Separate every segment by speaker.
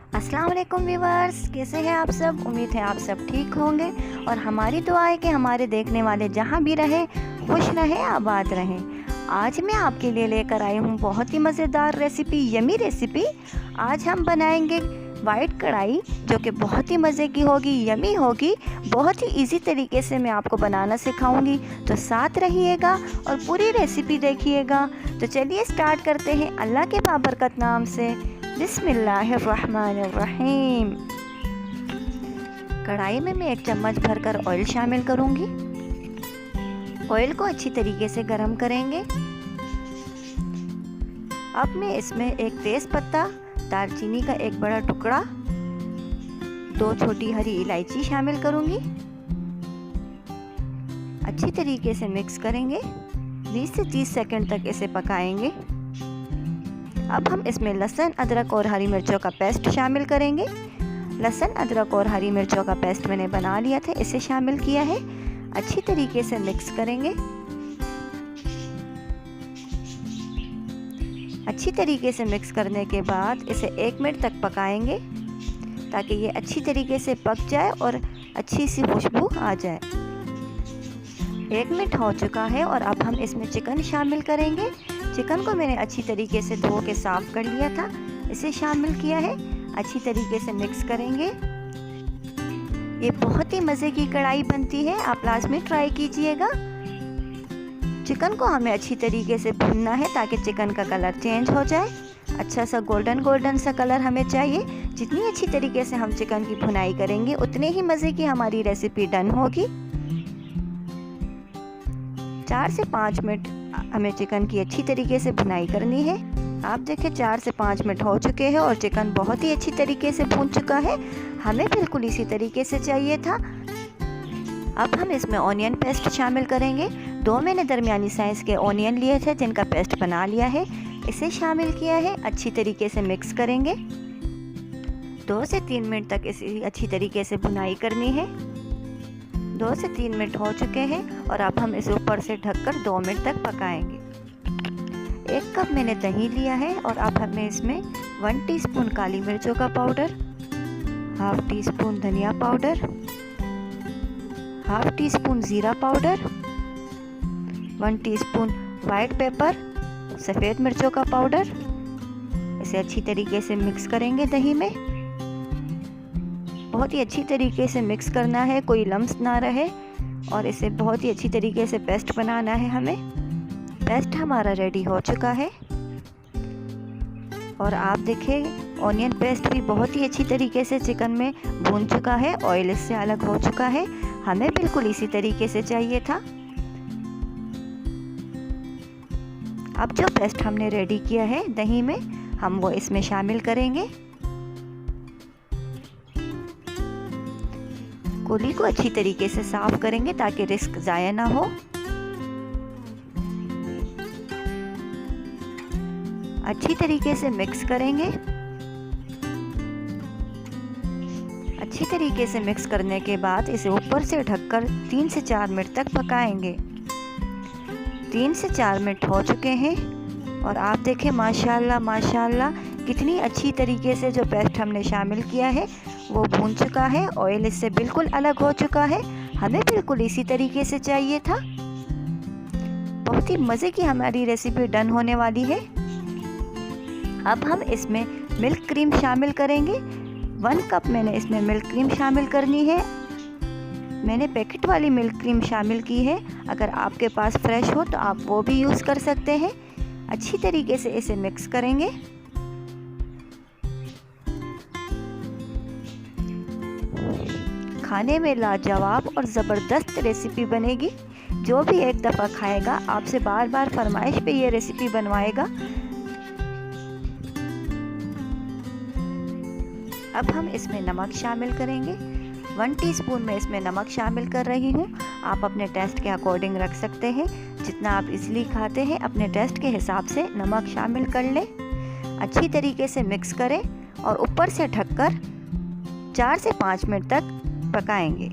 Speaker 1: अस्सलाम वालेकुम व्यूवर्स, कैसे हैं आप सब। उम्मीद है आप सब ठीक होंगे और हमारी दुआ है कि हमारे देखने वाले जहां भी रहे खुश रहें, आबाद रहें। आज मैं आपके लिए लेकर आई हूं बहुत ही मज़ेदार रेसिपी, यमी रेसिपी। आज हम बनाएंगे वाइट कढ़ाई, जो कि बहुत ही मज़े की होगी, यमी होगी। बहुत ही इजी तरीके से मैं आपको बनाना सिखाऊंगी, तो साथ रहिएगा और पूरी रेसिपी देखिएगा। तो चलिए स्टार्ट करते हैं अल्लाह के बाबरकत नाम से। बिस्मिल्लाहिर्रहमानिर्रहीम। कढ़ाई में मैं 1 चम्मच भरकर ऑयल शामिल करूंगी। ऑयल को अच्छी तरीके से गरम करेंगे। अब मैं इसमें एक तेज पत्ता, दालचीनी का 1 बड़ा टुकड़ा, 2 छोटी हरी इलायची शामिल करूंगी। अच्छी तरीके से मिक्स करेंगे। 20 से 30 सेकंड तक इसे पकाएंगे। अब हम इसमें लहसुन, अदरक और हरी मिर्चों का पेस्ट शामिल करेंगे। लहसुन, अदरक और हरी मिर्चों का पेस्ट मैंने बना लिया था, इसे शामिल किया है। अच्छी तरीके से मिक्स करेंगे। अच्छी तरीके से मिक्स करने के बाद इसे 1 मिनट तक पकाएंगे, ताकि ये अच्छी तरीके से पक जाए और अच्छी सी खुशबू आ जाए। 1 मिनट हो चुका है और अब हम इसमें चिकन शामिल करेंगे। चिकन को मैंने अच्छी तरीके से धो के साफ़ कर लिया था, इसे शामिल किया है। अच्छी तरीके से मिक्स करेंगे। ये बहुत ही मज़े की कढ़ाई बनती है, आप लाजमी ट्राई कीजिएगा। चिकन को हमें अच्छी तरीके से भूनना है, ताकि चिकन का कलर चेंज हो जाए। अच्छा सा गोल्डन गोल्डन सा कलर हमें चाहिए। जितनी अच्छी तरीके से हम चिकन की भुनाई करेंगे, उतने ही मज़े की हमारी रेसिपी डन होगी। 4 से 5 मिनट हमें चिकन की अच्छी तरीके से भुनाई करनी है। आप देखें 4 से 5 मिनट हो चुके हैं और चिकन बहुत ही अच्छी तरीके से भून चुका है। हमें बिल्कुल इसी तरीके से चाहिए था। अब हम इसमें ऑनियन पेस्ट शामिल करेंगे। 2 मैंने दरमियानी साइज़ के ऑनियन लिए थे, जिनका पेस्ट बना लिया है, इसे शामिल किया है। अच्छी तरीके से मिक्स करेंगे। 2 से 3 मिनट तक इसे अच्छी तरीके से भुनाई करनी है। 2 से 3 मिनट हो चुके हैं और अब हम इसे ऊपर से ढककर 2 मिनट तक पकाएंगे। 1 कप मैंने दही लिया है और अब हमें इसमें 1 टीस्पून काली मिर्चों का पाउडर, ½ टीस्पून धनिया पाउडर, ½ टीस्पून ज़ीरा पाउडर, 1 टीस्पून वाइट पेपर, सफ़ेद मिर्चों का पाउडर। इसे अच्छी तरीके से मिक्स करेंगे दही में। बहुत ही अच्छी तरीके से मिक्स करना है, कोई लम्स ना रहे, और इसे बहुत ही अच्छी तरीके से पेस्ट बनाना है हमें। पेस्ट हमारा रेडी हो चुका है और आप देखें ऑनियन पेस्ट भी बहुत ही अच्छी तरीके से चिकन में भून चुका है। ऑयल इससे अलग हो चुका है। हमें बिल्कुल इसी तरीके से चाहिए था। अब जो पेस्ट हमने रेडी किया है दही में, हम वो इसमें शामिल करेंगे। कोली को अच्छी तरीके से साफ करेंगे, ताकि रिस्क ज़ाया ना हो। अच्छी तरीके से मिक्स करेंगे। अच्छी तरीके से मिक्स करने के बाद इसे ऊपर से ढककर 3 से 4 मिनट तक पकाएंगे। 3 से 4 मिनट हो चुके हैं और आप देखें माशाल्लाह माशाल्लाह कितनी अच्छी तरीके से जो पेस्ट हमने शामिल किया है वो भून चुका है। ऑयल इससे बिल्कुल अलग हो चुका है। हमें बिल्कुल इसी तरीके से चाहिए था। बहुत ही मज़े की हमारी रेसिपी डन होने वाली है। अब हम इसमें मिल्क क्रीम शामिल करेंगे। 1 कप मैंने इसमें मिल्क क्रीम शामिल करनी है। मैंने पैकेट वाली मिल्क क्रीम शामिल की है। अगर आपके पास फ्रेश हो तो आप वो भी यूज़ कर सकते हैं। अच्छी तरीके से इसे मिक्स करेंगे। खाने में लाजवाब और ज़बरदस्त रेसिपी बनेगी। जो भी एक दफ़ा खाएगा आपसे बार बार फरमाइश पे ये रेसिपी बनवाएगा। अब हम इसमें नमक शामिल करेंगे। 1 टीस्पून में इसमें नमक शामिल कर रही हूँ। आप अपने टेस्ट के अकॉर्डिंग रख सकते हैं। जितना आप इजली खाते हैं अपने टेस्ट के हिसाब से नमक शामिल कर लें। अच्छी तरीके से मिक्स करें और ऊपर से ढककर 4 से 5 मिनट तक पकाएंगे।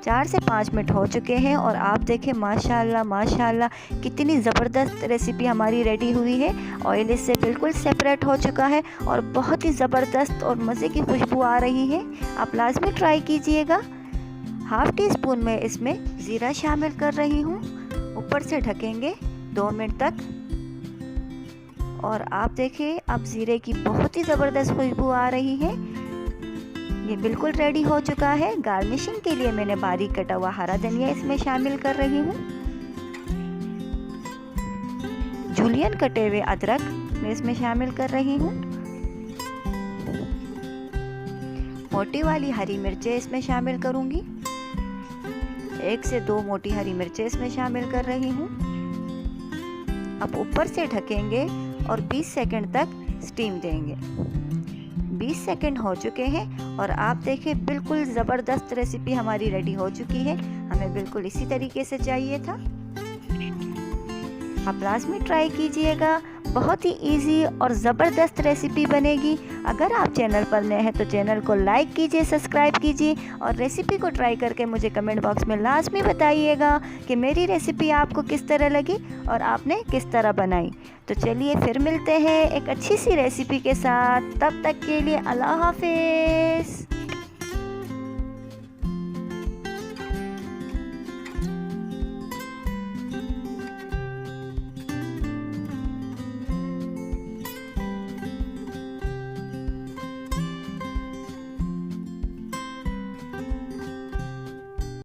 Speaker 1: 4 से 5 मिनट हो चुके हैं और आप देखें माशाल्लाह माशाल्लाह कितनी ज़बरदस्त रेसिपी हमारी रेडी हुई है। ऑयल इससे बिल्कुल सेपरेट हो चुका है और बहुत ही ज़बरदस्त और मज़े की खुशबू आ रही है। आप लाजमी ट्राई कीजिएगा। हाफ़ टी स्पून में इसमें ज़ीरा शामिल कर रही हूँ। ऊपर से ढकेंगे 2 मिनट तक और आप देखिए अब ज़ीरे की बहुत ही ज़बरदस्त खुशबू आ रही है। ये बिल्कुल रेडी हो चुका है। गार्निशिंग के लिए मैंने बारीक कटा हुआ हरा धनिया इसमें शामिल कर रही हूँ। जूलियन कटे हुए अदरक मैं इसमें शामिल कर रही हूँ। मोटी वाली हरी मिर्चें इसमें शामिल करूँगी। 1 से 2 मोटी हरी मिर्चें इसमें शामिल कर रही हूँ। अब ऊपर से ढकेंगे और 20 सेकंड तक स्टीम देंगे। 20 सेकंड हो चुके हैं और आप देखें बिल्कुल ज़बरदस्त रेसिपी हमारी रेडी हो चुकी है। हमें बिल्कुल इसी तरीके से चाहिए था। आप लाजमी ट्राई कीजिएगा। बहुत ही इजी और ज़बरदस्त रेसिपी बनेगी। अगर आप चैनल पर नए हैं तो चैनल को लाइक कीजिए, सब्सक्राइब कीजिए और रेसिपी को ट्राई करके मुझे कमेंट बॉक्स में लाजमी बताइएगा कि मेरी रेसिपी आपको किस तरह लगी और आपने किस तरह बनाई। तो चलिए फिर मिलते हैं एक अच्छी सी रेसिपी के साथ। तब तक के लिए अल्लाह हाफिज़।